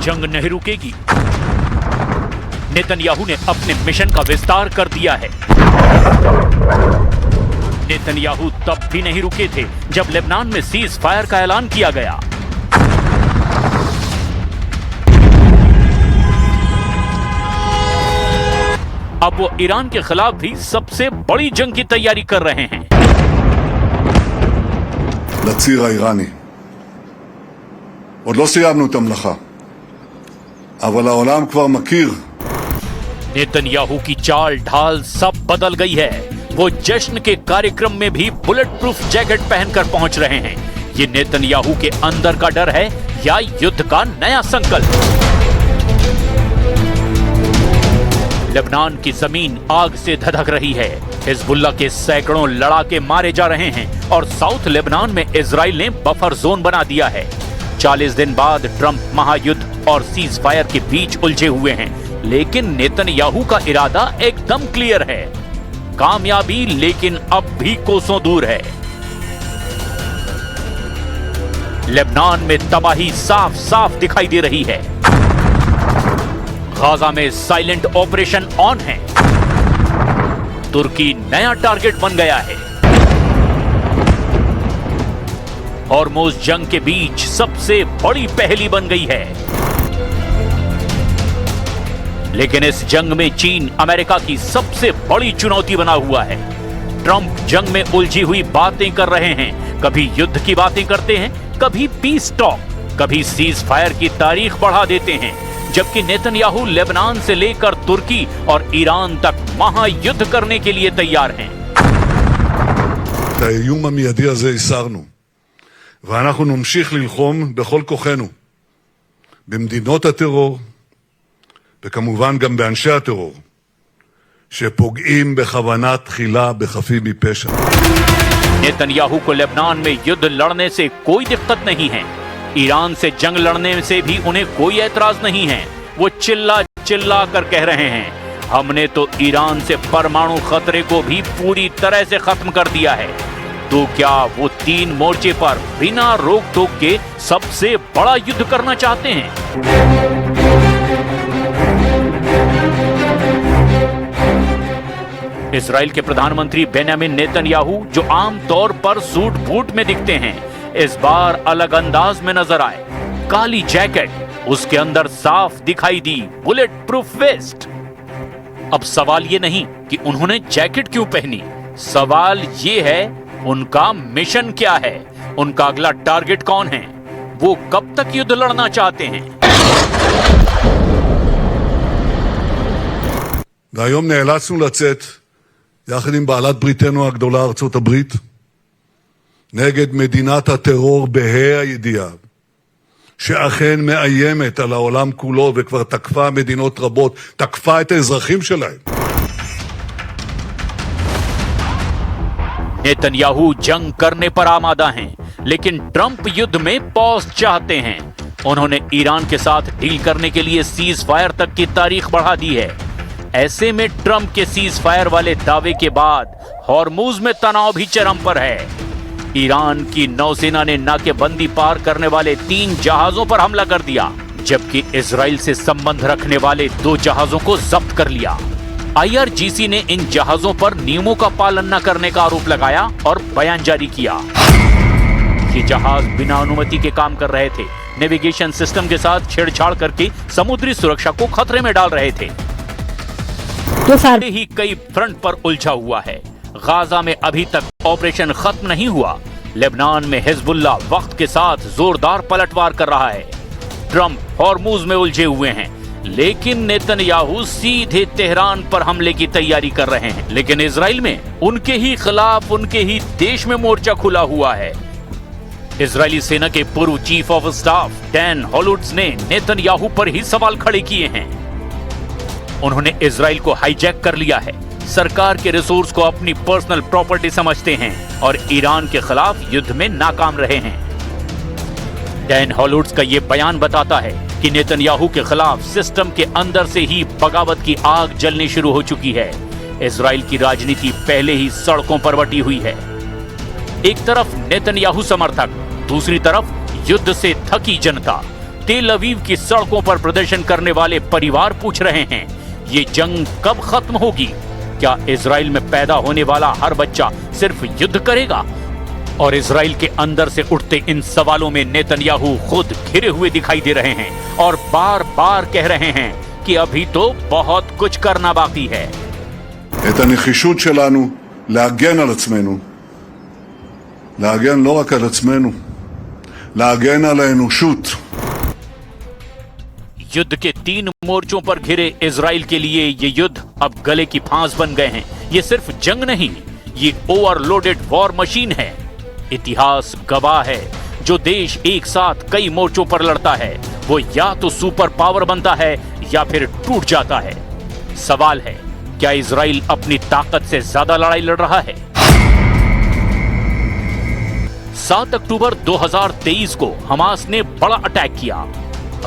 जंग नहीं रुकेगी। नेतन्याहू ने अपने मिशन का विस्तार कर दिया है। नेतन्याहू तब भी नहीं रुके थे जब लेबनान में सीज फायर का ऐलान किया गया। अब वो ईरान के खिलाफ भी सबसे बड़ी जंग की तैयारी कर रहे हैं। לציר האיראני. עוד לא סיימנו את המלאכה, אבל העולם כבר מכיר. नेतन्याहू की चाल ढाल सब बदल गई है। वो जश्न के कार्यक्रम में भी बुलेट प्रूफ जैकेट पहनकर पहुंच रहे हैं। ये नेतन्याहू के अंदर का डर है या युद्ध का नया संकल्प? लेबनान की जमीन आग से धधक रही है। हिजबुल्लाह के सैकड़ों लड़ाके मारे जा रहे हैं और साउथ लेबनान में इजराइल ने बफर जोन बना दिया है। 40 दिन बाद ट्रंप महायुद्ध और सीज फायर के बीच उलझे हुए हैं, लेकिन नेतन्याहू का इरादा एकदम क्लियर है। कामयाबी लेकिन अब भी कोसों दूर है। लेबनान में तबाही साफ साफ दिखाई दे रही है। गाजा में साइलेंट ऑपरेशन ऑन है। तुर्की नया टारगेट बन गया है। हॉर्मुज जंग के बीच सबसे बड़ी पहेली बन गई है। लेकिन इस जंग में चीन अमेरिका की सबसे बड़ी चुनौती बना हुआ है। ट्रंप जंग में उलझी हुई बातें कर रहे हैं। कभी युद्ध की बातें करते हैं, कभी पीस टॉक, कभी सीज फायर की तारीख बढ़ा देते हैं, जबकि नेतन्याहू लेबनान से लेकर तुर्की और ईरान तक महायुद्ध करने के लिए तैयार हैं। את האיום המיידי הזה הסרנו, ואנחנו נמשיך ללחום בכל כוחנו במדינות הטרור, וכמובן גם באנשי הטרור, שפוגעים בכוונה תחילה בחפים מפשע. नेतन्याहू को लेबनान में युद्ध लड़ने से कोई दिक्कत नहीं है। ईरान से जंग लड़ने से भी उन्हें कोई ऐतराज नहीं है। वो चिल्ला चिल्ला कर कह रहे हैं, हमने तो ईरान से परमाणु खतरे को भी पूरी तरह से खत्म कर दिया है। तो क्या वो 3 मोर्चे पर बिना रोक टोक के सबसे बड़ा युद्ध करना चाहते हैं? इजराइल के प्रधानमंत्री बेंयामिन नेतन्याहू, जो आमतौर पर सूट बूट में दिखते हैं, इस बार अलग अंदाज में नजर आए। काली जैकेट, उसके अंदर साफ दिखाई दी बुलेट प्रूफ वेस्ट। अब सवाल ये नहीं कि उन्होंने जैकेट क्यों पहनी, सवाल ये है उनका मिशन क्या है, उनका अगला टारगेट कौन है, वो कब तक युद्ध लड़ना चाहते हैं। והיום נאלצנו לצאת יחד עם בעלת בריתנו הגדולה ארצות הברית נגד מדינת הטרור בה"א הידיעה שאכן מאיימת על העולם כולו וכבר תקפה מדינות רבות, תקפה את האזרחים שלהם. नेतन्याहू जंग करने पर आमादा हैं, लेकिन ट्रंप युद्ध में पॉज चाहते हैं। उन्होंने ईरान के साथ डील करने के लिए सीज फायर तक की तारीख बढ़ा दी है। ऐसे में ट्रंप के सीज फायर वाले दावे के बाद हॉर्मुज में तनाव भी चरम पर है। ईरान की नौसेना ने नाकेबंदी पार करने वाले 3 जहाजों पर हमला कर दिया, जबकि इजराइल से संबंध रखने वाले 2 जहाजों को जब्त कर लिया। IRGC ने इन जहाजों पर नियमों का पालन न करने का आरोप लगाया और बयान जारी किया। ये जहाज बिना अनुमति के काम कर रहे थे, नेविगेशन सिस्टम के साथ छेड़छाड़ करके समुद्री सुरक्षा को खतरे में डाल रहे थे। तो ही कई फ्रंट पर उलझा हुआ है। गाजा में अभी तक ऑपरेशन खत्म नहीं हुआ। लेबनान में हिजबुल्लाह वक्त के साथ जोरदार पलटवार कर रहा है। ट्रंप हॉर्मुज में उलझे हुए हैं, लेकिन नेतन्याहू सीधे तेहरान पर हमले की तैयारी कर रहे हैं। लेकिन इजराइल में उनके ही खिलाफ उनके ही देश में मोर्चा खुला हुआ है। इजरायली सेना के पूर्व चीफ ऑफ स्टाफ डैन हॉलुट्स ने नेतन्याहू पर ही सवाल खड़े किए हैं। उन्होंने इजराइल को हाईजैक कर लिया है, सरकार के रिसोर्स को अपनी पर्सनल प्रॉपर्टी समझते हैं और ईरान के खिलाफ युद्ध में नाकाम रहे हैं। डैन हॉलुट्स का यह बयान बताता है कि नेतन्याहू के खिलाफ सिस्टम के अंदर से ही बगावत की आग जलनी शुरू हो चुकी है। इजराइल की राजनीति पहले ही सड़कों पर बटी हुई है। एक तरफ नेतन्याहू समर्थक, दूसरी तरफ युद्ध से थकी जनता। तेल अवीव की सड़कों पर प्रदर्शन करने वाले परिवार पूछ रहे हैं, ये जंग कब खत्म होगी? क्या इजराइल में पैदा होने वाला हर बच्चा सिर्फ युद्ध करेगा? और इजराइल के अंदर से उठते इन सवालों में नेतन्याहू खुद घिरे हुए दिखाई दे रहे हैं और बार बार कह रहे हैं कि अभी तो बहुत कुछ करना बाकी है। את הנחישות שלנו להגן על עצמנו, להגן לא רק על עצמנו, להגן על האנושות। युद्ध के 3 मोर्चों पर घिरे इजराइल के लिए ये युद्ध अब गले की फांस बन गए हैं। ये सिर्फ जंग नहीं, ये ओवरलोडेड वॉर मशीन है। इतिहास गवाह है, जो देश एक साथ कई मोर्चों पर लड़ता है वो या तो सुपर पावर बनता है या फिर टूट जाता है। सवाल है, क्या इजराइल अपनी ताकत से ज्यादा लड़ाई लड़ रहा है? 7 अक्टूबर 2023 को हमास ने बड़ा अटैक किया।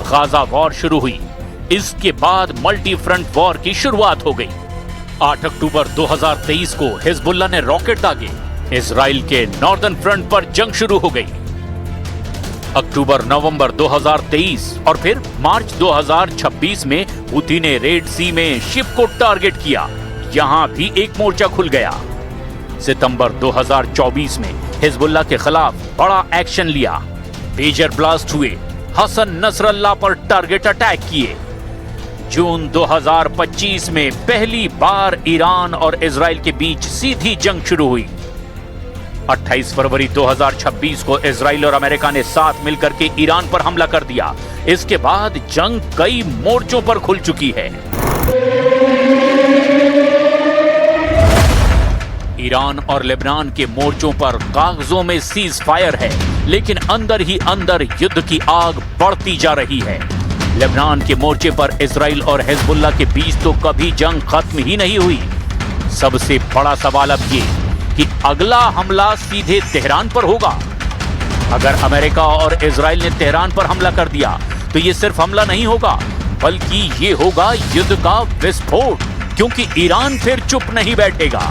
गाजा वॉर शुरू हुई। इसके बाद मल्टी फ्रंट वॉर की शुरुआत हो गई। 8 अक्टूबर 2023 को हिजबुल्लाह ने रॉकेट दागे। इजराइल के नॉर्दर्न फ्रंट पर जंग शुरू हो गई। अक्टूबर नवंबर 2023 और फिर मार्च 2026 में हुती ने रेड सी में शिप को टारगेट किया। यहां भी एक मोर्चा खुल गया। सितंबर 2024 में हिजबुल्लाह के खिलाफ बड़ा एक्शन लिया। पेजर ब्लास्ट हुए, हसन नसरल्लाह पर टारगेट अटैक किए। जून 2025 में पहली बार ईरान और इजराइल के बीच सीधी जंग शुरू हुई। 28 फरवरी 2026 को इजराइल और अमेरिका ने साथ मिलकर के ईरान पर हमला कर दिया। इसके बाद जंग कई मोर्चों पर खुल चुकी है। ईरान और लेबनान के मोर्चों पर कागजों में सीज फायर है, लेकिन अंदर ही अंदर युद्ध की आग बढ़ती जा रही है। लेबनान के मोर्चे पर इजराइल और हिजबुल्लाह के बीच तो कभी जंग खत्म ही नहीं हुई। सबसे बड़ा सवाल अब ये कि अगला हमला सीधे तेहरान पर होगा। अगर अमेरिका और इजराइल ने तेहरान पर हमला कर दिया तो ये सिर्फ हमला नहीं होगा, बल्कि ये होगा युद्ध का विस्फोट, क्योंकि ईरान फिर चुप नहीं बैठेगा।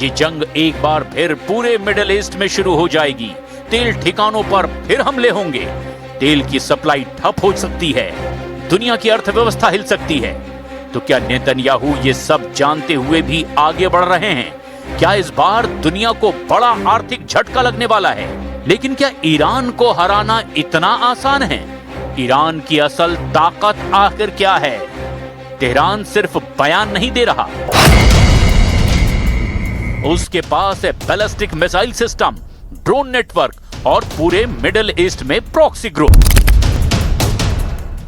ये जंग एक बार फिर पूरे मिडिल ईस्ट में शुरू हो जाएगी। तेल ठिकानों पर फिर हमले होंगे। तेल की सप्लाई ठप हो सकती है। दुनिया की अर्थव्यवस्था हिल सकती है। तो क्या नेतन्याहू ये सब जानते हुए भी आगे बढ़ रहे हैं? क्या इस बार दुनिया को बड़ा आर्थिक झटका लगने वाला है? लेकिन क्या ईरान को हराना इतना आसान है? ईरान की असल ताकत आखिर क्या है? तेहरान सिर्फ बयान नहीं दे रहा, उसके पास है ballistic missile system, drone network और पूरे मिडिल ईस्ट में प्रॉक्सी ग्रुप।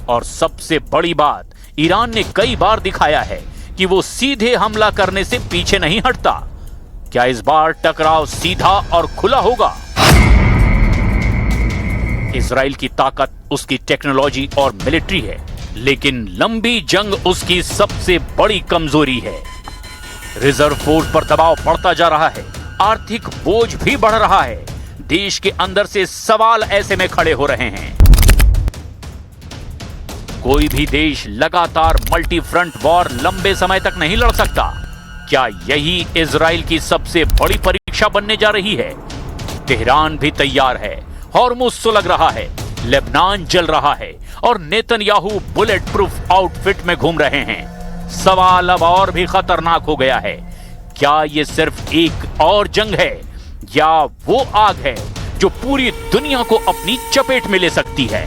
और सबसे बड़ी बात, ईरान ने कई बार दिखाया है कि वो सीधे हमला करने से पीछे नहीं हटता। क्या इस बार टकराव सीधा और खुला होगा? इजराइल की ताकत उसकी टेक्नोलॉजी और मिलिट्री है, लेकिन लंबी जंग उसकी सबसे बड़ी कमजोरी है। रिजर्व फोर्स पर दबाव बढ़ता जा रहा है, आर्थिक बोझ भी बढ़ रहा है। देश के अंदर से सवाल ऐसे में खड़े हो रहे हैं। कोई भी देश लगातार मल्टी फ्रंट वॉर लंबे समय तक नहीं लड़ सकता। क्या यही इजराइल की सबसे बड़ी परीक्षा बनने जा रही है? तेहरान भी तैयार है, हॉर्मुज़ सुलग रहा है, लेबनान जल रहा है और नेतन्याहू बुलेट प्रूफ आउटफिट में घूम रहे हैं। सवाल अब और भी खतरनाक हो गया है। क्या ये सिर्फ एक और जंग है या वो आग है जो पूरी दुनिया को अपनी चपेट में ले सकती है?